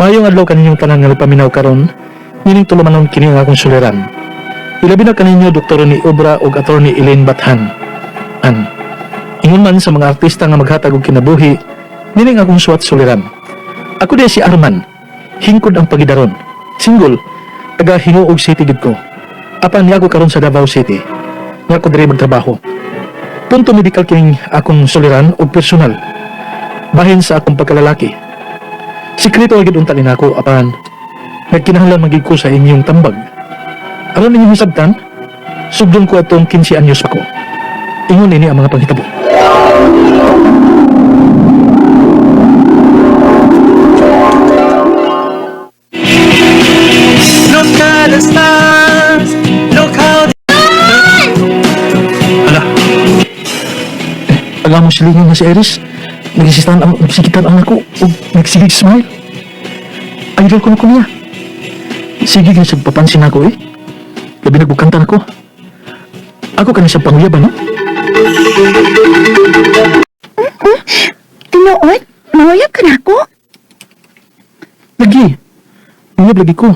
Mayong adlaw kaninyong tanan nga nagpaminaw karon, nining tulumanon kini ang akong suliran. Ilabi na kaninyo Dr. ni Obra ug Attorney Elaine Bathan. Ingon man sa mga artista nga maghatag og kinabuhi, nining akong suwat suliran. Ako di si Arman, hingkod ang pagidaron. Single, taga Hinuog City gid ko. Apan niya ako karon sa Davao City. Nga ko diri magtrabaho. Punto medical kining akong suliran og personal. Bahin sa akong pagkalalaki. Sikreto agad unta ni nako apan nagkinahanglan magig ko sa inyong tambag. Aron ninyong hisabtan, sugdon ko atong 15 anyos ako. Ingon ini ang mga panghitabo. Look at the stars, look how they... Hala. Alam mo silingan na si Iris. Nagsikitan ang ako o nagsigig smile. Idol ko na ko niya. Sige nga siya papansin ako eh. Labi nagbukanta na ko. Ako ka na siya panguyaban, no? Tinuod? Manguyab ka na ako? Lagi. Nguyab lagi ko.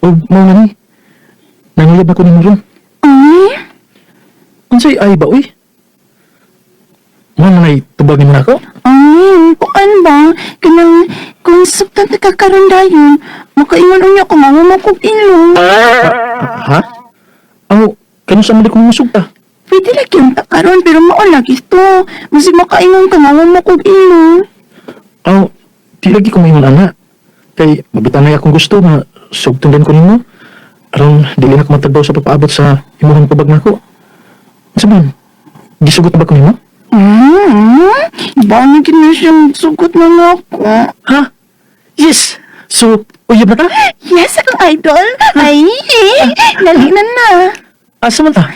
O mau na ni. Nanguyab ako ni Muron. Ay? Unsay ay ba, uy? Mo na ngay tubagin mo na ako? Ay, kuan ba? Kanang, kung saktan na kakaroon dayon, makaingon unya ko nga mo kong ilong. Ha? Aw, kano sa mali kong musugta? Pwede lagi yung takaroon, pero maulagis to. Masi makaingon ka nga mo kong ilong. Aw, di lagi ko maingon ana. Kay mabitanay akong gusto na sugtundan ko nimo. Aron dili na ko matagbaw sa pagpaabot sa imuhang tubag nako. Sabihin, gisugot na ba ko nimo? Bangin na siyang sugot na nga ako. Ha? Yes. So, uyab na ka? Yes, akong idol. Ay, nalinan na. Asa man ta?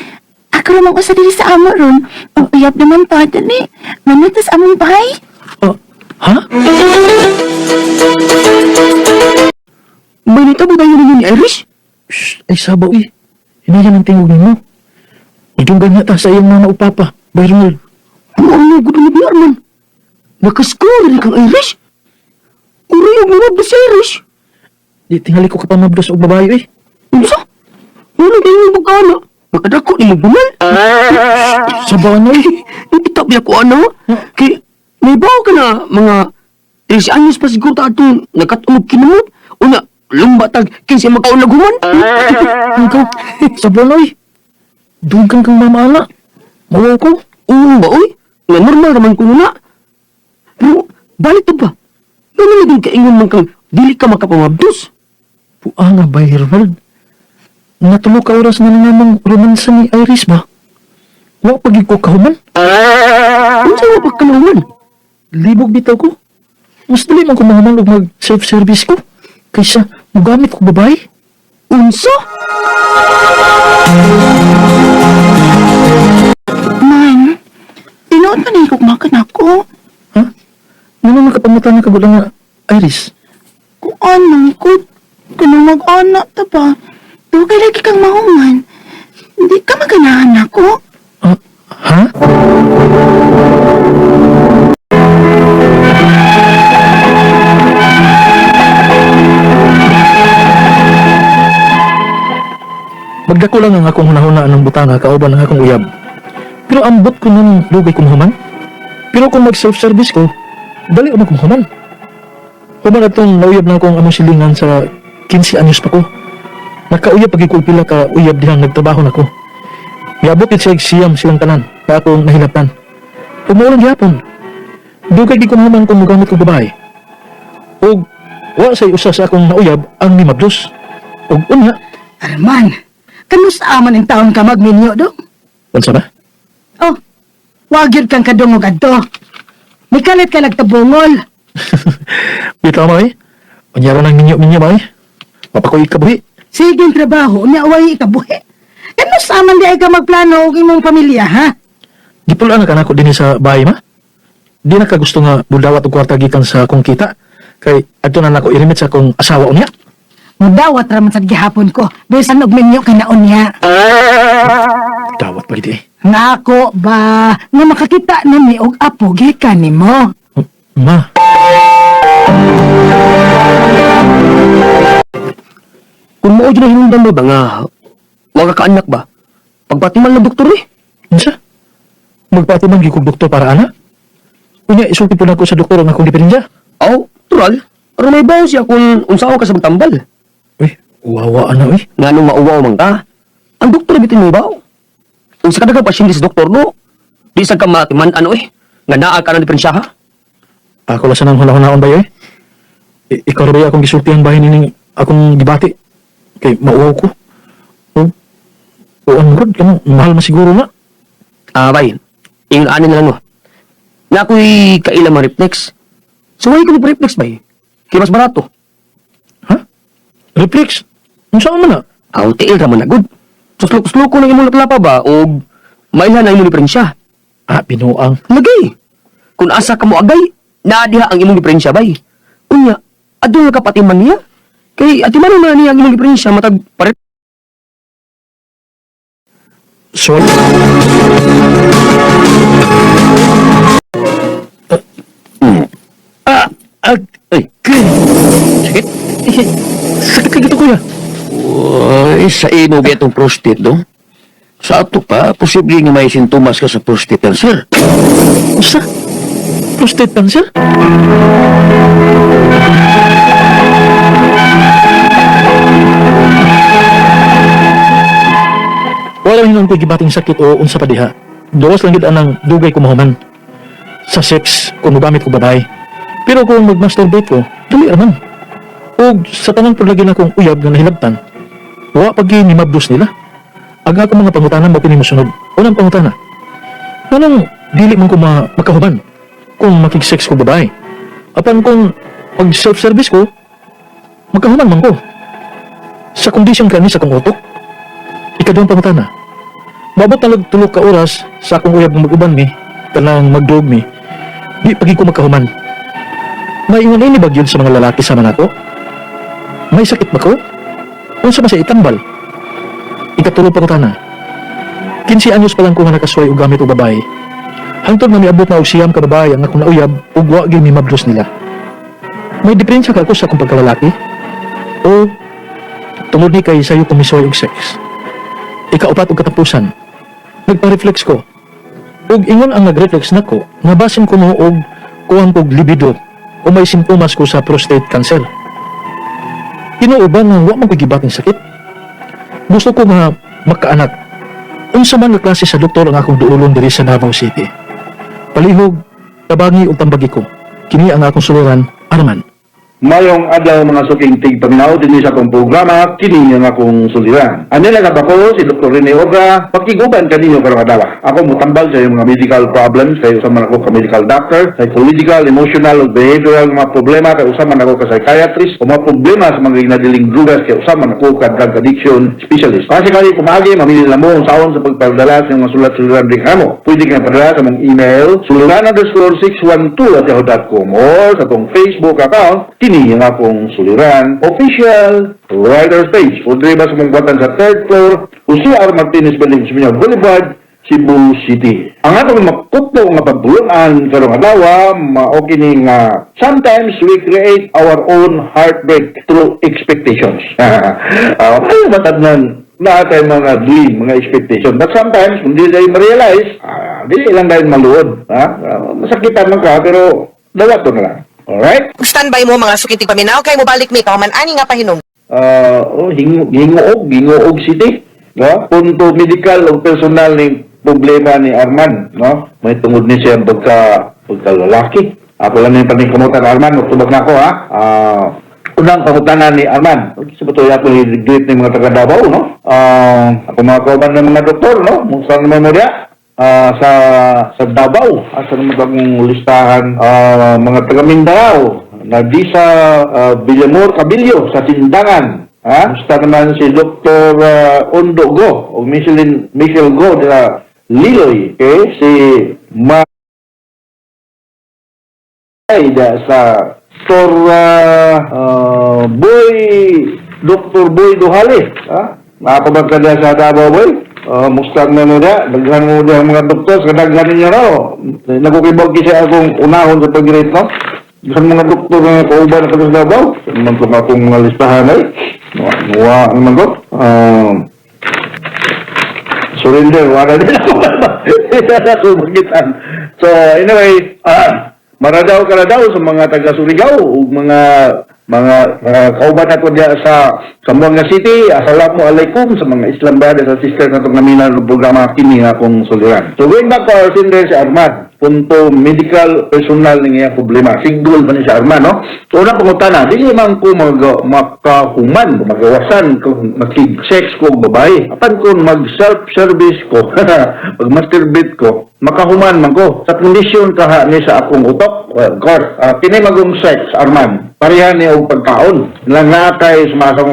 Ako naman ko sa dili sa amo ron. Ang uyab naman pa, dali. Manutas among bahay. Ha? Balita ba tayo rin ni Irish? Shh, ay sabaw eh. Hinayan ang tingog nimo. Idunggan niya ta sa iyong mama o papa. By Ronald. Ano gusto ni Arman? Nakaskuro rin kang Irish? Uri yung mga ba sa Irish? Di tingali ko ka pa mabdos o babae eh. Ano sa? Ano kayo yung magkana? Makadako ni magbumal? Sabaw na eh. Ipitabi ako ano? Kaya may bawa ka na mga 13 anyos pa siguro ta itong nagkatulog kinamot? O na lumbatag kinsa magkaon naguman? Ikaw, sabaw na eh. Dunggan kang mamala. Mawaw ko. Oo ba oy? Nga normal naman ko na. Pero balik to ba? Naman na din kaingon man kang dili ka makapamabdos. Puang nga ba, Ronald? Natulog ka oras na namang romansa ni Iris ba? Wa pagig ko kahuman? Ano sa'yo ba kanawan? Libog bitaw ko. Mas dali man ko mahuman og mag-self-service ko. Kaysa magamit ko babae. Unsa? Man, tinuod ka na ikukmakan ako. Ha? Ano nakapamata na kagulang nga Iris? Kung ano, kung mag-anak ta ba? Dugay lagi kang mahuman. Hindi ka maganahan ako. Ha? Magdako lang ang akong hunahunaan ng butanga kauban ng akong uyab. Pero ambot ko nung lugay kumuhuman. Pero kung mag-self-service ko, dali ako kumuhuman. Human atong nauyab na akong among silingan sa 15 anyos pa ko. Nakauyab pagkikulpila ka uyab dihang nagtrabaho na ko. Miabot it siyang silang tanan, kaya akong nahilatan. Umuulan gihapon. Dugay di kumuhuman kung magamit ko babae. O, wa say usa sa akong nauyab ang ni Mabdos. O, unya, Arman, kamusta aman ang taon ka magminyo do? unsa ba? Oh, wag yun kang kadungog adto. May kalit ka nagtabungol. Bitaw mo eh. Unyara ng minyo-minyo ba eh. Papakoy kabuhi. Sige ang trabaho, niaway ikabuhi. Kamusta aman di ay ka magplano og imong pamilya, ha? Gipulaan na ka na ako din sa bahay ma. Di na ka gusto nga budawat og kwarta gikan sa akong kita. Kay adto na nako irimit sa akong asawa unya. Mudawat raman sa gihapon ko. Bisan og minyo kay naon niya. Dawat pa gidi eh. Nako ba, nga makakita na mi og apo gikan nimo. Ma. mao dyan na hinundan mo ba nga, wag ka anak ba? Pagpatimal ng doktor eh. Unsa? Magpatiman gyud kog doktor para ana? Unya isulti po nako sa doktor ang akong diferensya. Aw, tural. Aron may bawo siya kung unsaon ka sa magtambal. Uy, wawa ana uy. Nga nung mauwaw man ka, ang doktor bitin may bawo. Kung sa kadagang pasyente sa doktor, no? Di sa ka matiman, ano eh? Nga naa ka ng diferensya ha? Ako la sanang hula-hunaon ba yoy? Ikaw ra ba akong gisultihan bahin ning akong gibati? Kay mauwaw ko. O ang good kamo, mahal man siguro na. Ah, bay. Yung ano na lang, no? Na ako'y kailang ma-reflex. Suway ko ni reflex, bay. Kaya mas barato. Ha? Reflex? Unsa man na? Aw, tiil ra man na, good. Suslok ko ng imong laplapa ba, o mailan ang imong diferensya. Ah, binuang. Lagay. Kung asa ka mo agay, naadiha ang imong diferensya, bay. Unya, adun nga kapatiman niya. Kay atiman na niya ang imong diferensya, matag pare. So, ay, Sakit. sakit ka gito kuya. Uy, sa imo ba itong prostate, no? Sa ato pa, posible nga may sintomas ka sa prostate cancer. Usa? Prostate cancer? Wala hinon ko'y gibating sakit o unsa pa diha. Duwas lang gid anang dugay ko mahuman. Sa sex, kung magamit ko babae. Pero kung mag-masturbate ko, dali raman. O sa tanang lagi na kong uyab nga nahilabtan, wa pag ni mabdos nila. Aga ko mga pangutanan mo pinimusunod. Unang pangutana. Anong dili man ko makahuban kung makig-sex ko babae? Apan kung pag self-service ko, magkahuman man ko. Sa kondisyon kani sa kong utok. Ikaduhang pangutana. Babot talag tulog ka oras sa akong uyab ng mag-uban mi, kanang magdog mi, di pagi ko magkahuman. May ingon ini bagyod sa mga lalaki sa mga ko? May sakit ba ko? Unsa ba sa itambal? Ikatulog pangutana. 15 anyos pa lang ko nga nakasway og gamit og babae. Hangtod nga miabot na og siyam ka babae ang akong nauyab ug wa gyud mi mablos nila. May diferensya ka ako sa akong pagkalalaki? O tungod ni kay sayo kumisoy og sex? Ikaupat og katapusan. Nagpa-reflex ko. Ug ingon ang nag-reflex nako, nga basin ko mo og kuwang kog libido o may simptomas ko sa prostate cancer. Tinuuban nga wa man ko gibating sakit. Gusto ko nga makaanak. Unsa man nga klase sa doktor ang akong duulon diri sa Davao City. Palihog, tabangi ug tambagi ko. Kini ang akong suluran, Arman. Mayong adlaw mga suking tigpaminaw din sa akong programa, kini nga akong suliran. Ano lang ako, si Dr. Rene Obra, pakiguban kaninyo karong adlaw. Ako mutambal sa iyong mga medical problems, kay usaman ako ka medical doctor, psychological, emotional, ug behavioral mga problema, kay usaman ako ka psychiatrist, o mga problema sa mga ginadiling drugas, kay usaman ako ka drug addiction specialist. Kasi kali kumagi, mamili lang mo kung saon sa pagpadala sa mga sulat-suliran din mo. Pwede ka na padala sa mong email, suliran_612@yahoo.com or sa itong Facebook account, kini nga akong suliran official writer's page o driba sa mong buwatan sa 3rd floor Jose R. Martinez Building, Simeño Boulevard, Cebu City. Ang atong makutlo nga pagtulunan karong adlaw mao kini nga sometimes we create our own heartbreak through expectations. Ano matadnan na tayo mga dream, mga expectation. But sometimes, kung di tayo ma-realize, di lang tayo maluod. Masakitan man ka, pero dawat to na lang. Alright? Standby mo mga sukitig paminaw kay mo balik mi kahuman ani nga pahinom. Hinguog City. No? Punto medical o personal ni problema ni Arman. No? May tungod ni siya pagkalalaki. Ako lang yung paningkamutan Arman. Magtubag na ako ha. Unang pangutanan ni Arman. Sa bato ako i-greet ng mga taga-Davao. No? Ako mga kauban ng mga doktor. No? Saan naman mo diya? Sa Davao, asa naman akong listahan, mga taga Mindanao, na di sa Villamor, Cabillo, sa Sindangan. Gusto naman si Dr. Ondo Go, o Michelle Go, na Liloy, okay? Si sa Dr. Boy Duhali, nakapabag ka na sa Davao, boy? Mustang na nila, daghan mo na mga doktor, kadaghan ninyo na, nagkukibag kasi akong unahon sa pag-rate, no? Daghan mga doktor na kauban na sa Davao, naman itong akong mga listahan, Nuwa naman ko. Surrender, wala din ako. Hindi ako magitan. So, anyway, maradaw ka na daw sa mga taga-Surigao o mga kauban nato diya sa Zamboanga City. Assalamualaikum sa mga Islam brothers at sisters na itong naminaw ng programa kini nga akong suliran. So, going back to our sender si Arman, punto medical personal ng iyang problema. Sigdol pa ni si Arman, no? So, una pangutana, dili man ko makahuman, magawasan, kung makig-sex ko babae. Apan kung mag-self-service ko, mag-masturbate ko, makahuman man ko. Sa kondisyon kaha ni sa akong utok, well, of course, pinay magong sex, Arman. Pareha niya og pagkaon. Nakay sumasang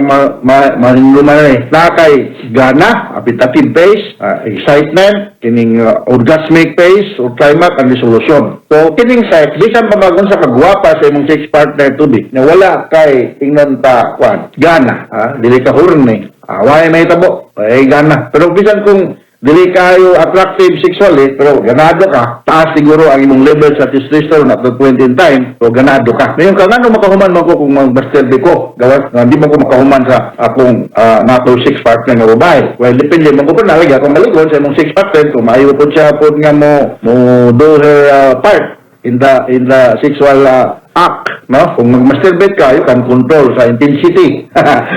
mahinluman nakay gana, appetitive pace, excitement, kining orgasmic pace, o climax and resolution. So, kining sex, bisan pa magun sa kagwapa sa imong sex partner to be, na wala kay ingnon ta, gana, dili ka horny. Why may tabo? Ay gana. Pero bisan kung dili kayo attractive sexually, pero ganado ka, taas siguro ang imong level sa testosterone at the point in time, so ganado ka. Ngayon ka, ano makahuman mo ko kung mag-masturbate ko? Gawat, hindi mo ko makahuman sa akong nato sex partner nga babae. Well, depende mo ko pa nalaga kung maligon sa imong sex partner, kung maayo po siya po nga mo do her part in the sexual act, no? Kung mag-masturbate ka, you can control sa intensity.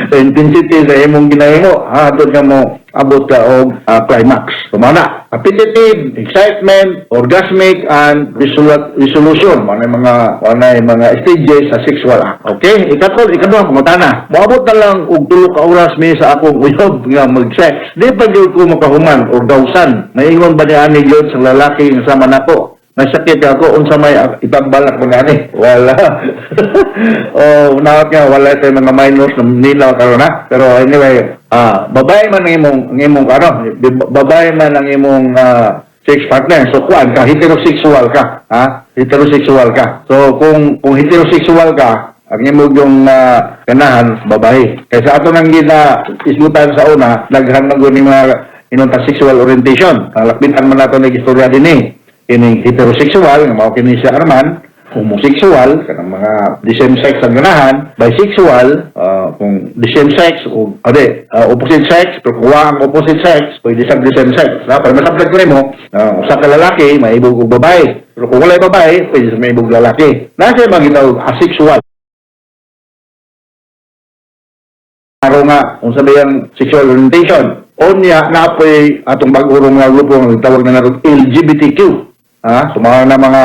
Sa intensity sa imong ginahimo, doon ka mo abot ka og climax. Sumana, appetitive, excitement, orgasmic, and resolution. Mga stages sa sexual act. Okay? Ikaduhang pangutana. Moabot na lang og 3 ka oras mi sa akong uyob nga mag-sex. Di pa gyud ko makahuman or dawsan. Naingon ba ni ani gyud sa lalaki nga sama nako? Nasakit ako, unsa may ipagbalak mo gani. Wala. Unawat nga, wala tayo mga minors na nila karon na. Pero anyway, babae man ang imong babae man ang imong sex partner. So, kuan ka, heterosexual ka. Heterosexual ka. So, kung heterosexual ka, ang imong yung kanahan, babae. Kaya sa ato nang isgutan sa una, naghan man ni mga inunta sexual orientation. Lakbitan man nato ng istorya din kining heterosexual, nga mao kini si Arman, homosexual, kanang mga the same sex ang ganahan, bisexual, kung the same sex, o opposite sex, pero kuha ang opposite sex, pwede sa the same sex. Para masablag ko rin mo, usa ka lalaki, maibog og babae. Pero kung wala babae, pwede sa maibog lalaki. Nasa mga ginaw asexual. Araw nga, kung sabihan sexual orientation, onya na apoy atong bag-urong nga grupo nga tawag na natin LGBTQ. Sumama na mga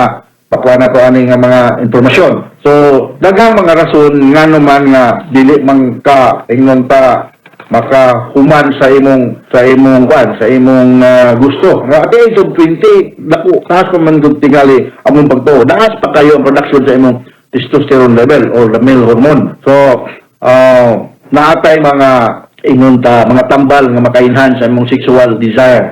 pakuha na to aning mga informasyon. So, daghang mga rason nga naman nga dili man ka ingnon ta makahuman sa imong gusto. Nga at the age of 20, dako taas pa man gud tingali among pagtuo. Daas pa kayo ang production sa imong testosterone level or the male hormone. So, naatay mga mga tambal nga maka-enhance sa imong sexual desire,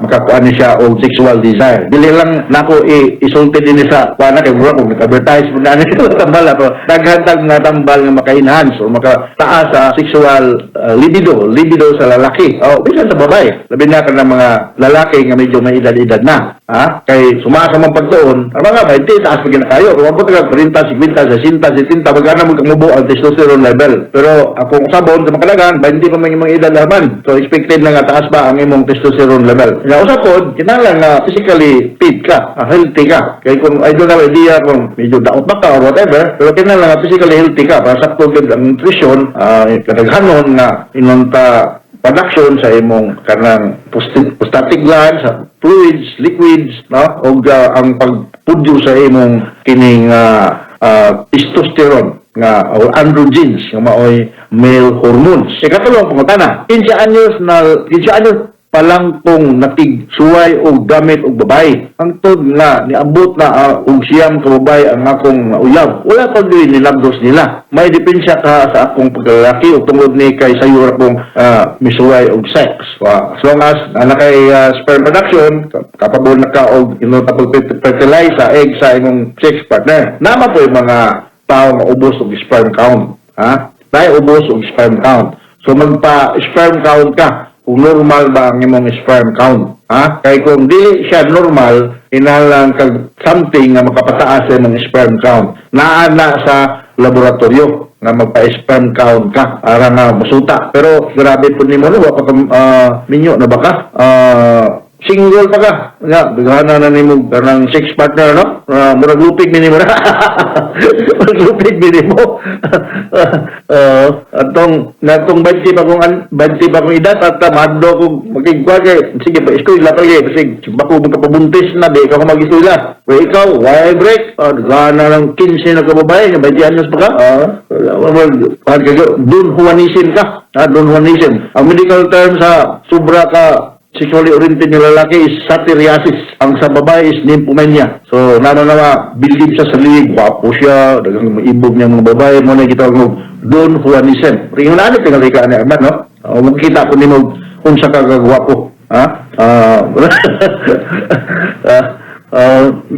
makakuan ni siya og sexual desire. Dili lang nako isulti din sa kuana kay mura kung nag-advertise mo na tambal ato. Daghantag nga tambal nga maka-enhance o makataas sa sexual libido sa lalaki. Bisan sa babae. Labi na kanang mga lalaki nga medyo may edad-edad na. Kay sumasa man pagtuon, ang mga 20 taas pa kayo. Kung abot ka 40, 50, 60, 70, magana mo kamubo ang testosterone level. Pero akong sabon sa makalagan, 20 pa man yung mga edad laban. So expected na nga taas ba ang imong testosterone level. Nga usapod, kinahanglan nga physically fit ka, healthy ka. Kaya kung I don't have idea kung medyo daot ba ka or whatever, pero kinahanglan nga physically healthy ka para sakto gid ang nutrition, kadaghanon nga inunta production sa imong kanang prostatic glands, fluids, liquids, o ang pag-produce sa imong kining testosterone nga o androgens nga maoy male hormones. Ikatulong pangutana, 15 anyos pa lang kung natigsuway o gamit og babae. Ang tod nga niabot na og siyam ka babae ang akong uyaw. Wala pa din nilagdos nila. May depensya ka sa akong paglalaki o tungod ni kay sayo akong misuway og sex. As long as kay sperm production, kapabol na ka og fertilize sa egg sa imong sex partner. Nama po yung mga tao nga ubos og sperm count. Tayo ubos og sperm count. So magpa-sperm count ka kung normal ba ang imong sperm count. Kaya kung di siya normal, inalang kag something na makapataas sa imong sperm count. Naana sa laboratorio. na magpa-sperm count ka para nga masuta. Pero grabe po ni mo, no? Wapa ka minyo na baka. Single pa ka. Nga, bigana na ni mo karang sex partner, no? Murag lupig ni mo na. Murag lupig ni mo. Atong 20 pa kong edad at maddo ko magigwa kay sige pa eskwela pa kay kasi bako magpabuntis na di ka mag-eskwela. Pero ikaw, why break? Gana ng 15 na kababae, 20 anyos pa ka. Don Juanism ka. Don Juanism. Ang medical term sa sobra ka sexually oriented ng lalaki is satyriasis. Ang sa babae is nymphomania. So, believe siya sa liig. Wapo siya. Dagang maibog niya mga babae. Muna kita mo, Don Juanism. Ringan na tingali ka ni Arman, no? Magkita ko ni mo kung sa kagagwapo. Ha?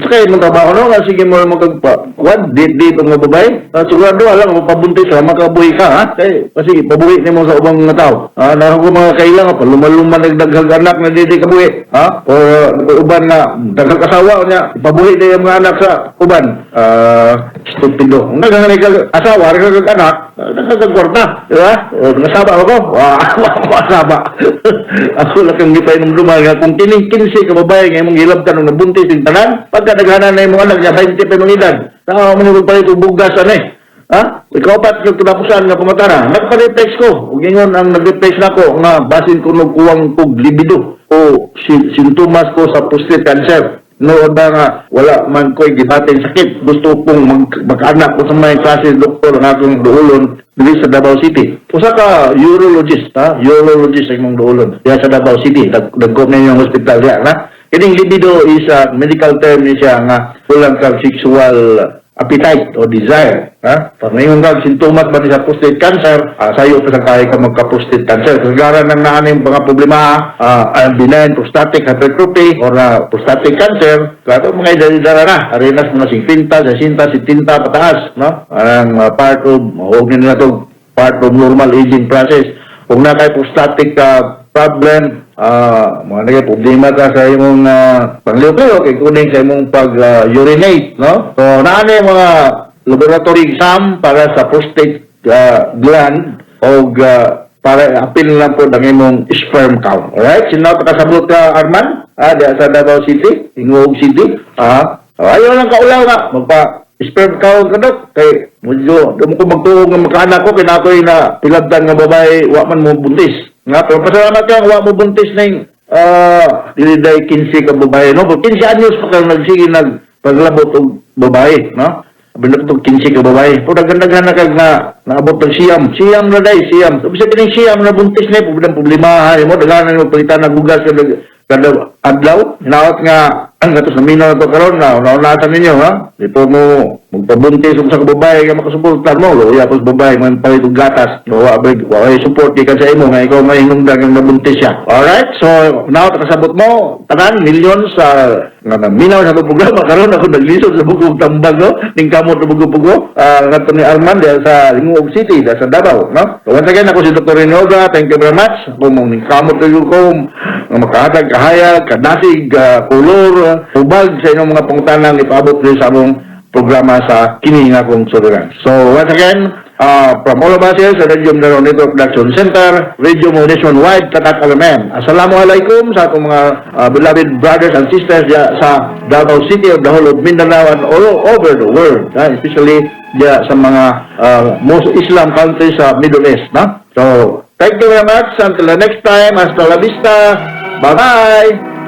Sakay mong trabaho, no? Sige mo date ang mga babae. Sigurado, alam mo, pabuntis ha, makabuhi ka, ha? Kasi pabuhi ni mo sa ubang mga tao. Nahan ko mga kailangan pa, lumaluman nagdaghag anak na di kabuhi, ha? O uban na, daghag asawa niya, pabuhi na yung mga anak sa uban. Stupido. Kung naghanganig ka asawa, naghanganig anak, nagkakagwarta, di ba? Nasaba ako, masaba. Ako lang kang gipay ng lumaga, kung kining-kinsi ka babae, ngayon mong hilab ka nung nabuntis yung tanan, pagka naghanan na yung mga anak niya, 20 pa yung mga edad. Saka manipag pa ito bugas, ano eh. Ha? Ikaw pat yung tunapusan nga pumatara. Nagpa-reflex ko. Huwag yun ang nag-reflex na ko nga basin ko nagkuwang kog libido o sintomas ko sa prostate cancer. Noon na nga, wala man ko'y gibating sakit. Gusto kong mag-anak ko sa mga klase doktor ng akong doolon dili sa Davao City. Usa ka urologist, ha? Urologist ang mong doolon. Diya sa Davao City. Nag-go na yung hospital diya, ha? Kining libido is a medical term ni siya nga kulang kang sexual appetite o desire. Ha? Pag ngayon kang sintomas ba ni sa prostate cancer, sayo pa sa kaya ka magka-prostate cancer. Kasagaran ng naan yung mga problema, benign prostatic hypertrophy or prostatic cancer, kato mga idadara na. Arenas mga 50, 60, 70 pataas. No? Ang part of, huwag nyo na ito, part of normal aging process. Kung na kayo prostatic problem, mga nagay problema ka sa imong pangliw kay kuning sa imong pag-urinate, no? So, naano yung mga laboratory exam para sa prostate gland o para apil lang po ng imong sperm count. Alright? Sino kasabot ka, Arman? Diya sa Davao City, Ingog City. Ayaw lang kaulaw nga, magpa-sperm count ka, Dok. Kay, medyo, doon ko magtuong ng makaanak ko, kinakoy na pilagdan ng babae, waman mo buntis. Nga, pero pasalamat ka, wala mo buntis na yung diliday 15 ka babae, no? 15 anyos pa kang nagsige nagpaglabot o babae, no? Abin na 15 ka babae. Pero nagandaghan na kag naabot ng siyam. Siyam na day, siyam. So, bisa kining siyam na buntis na yung problema, mo, daghanan mo palitan na gugas kada adlaw. Hinaot nga, ang gatos na minaw na ito karoon na, naunatan ninyo, ha? Dito mo, magpabuntis sa babae, kaya makasuportan mo, loya po sa babae, mga palitong gatas, wala support ka sa imo, nga ikaw nga hinungdag ang nabuntis siya. Alright, so, naot kasabot mo, tanan, millions sa, minaw sa programa, karoon ako naglisod sa bugog tambag, no? Ning kamot na bugog-bugo, nga ni Arman, sa Ingog City, sa Davao, no? So, once again, ako si Dr. Rinoga, thank you very much. Ako mong ning kamot ko, makahatag, kahayag, kadasig, kulor, ubag sa inyong mga pangutanan ipaabot rin sa among programa sa kini nga kong suliran. So, once again, from all of us here sa Radio Mindanao Network Production Center, Radio Mo Nationwide, Tatak Alamen. Assalamualaikum sa atong mga beloved brothers and sisters sa Davao City of the whole of Mindanao and all over the world, especially sa mga most Islam countries sa Middle East. So, thank you very much. Until the next time, hasta la vista. Bye-bye!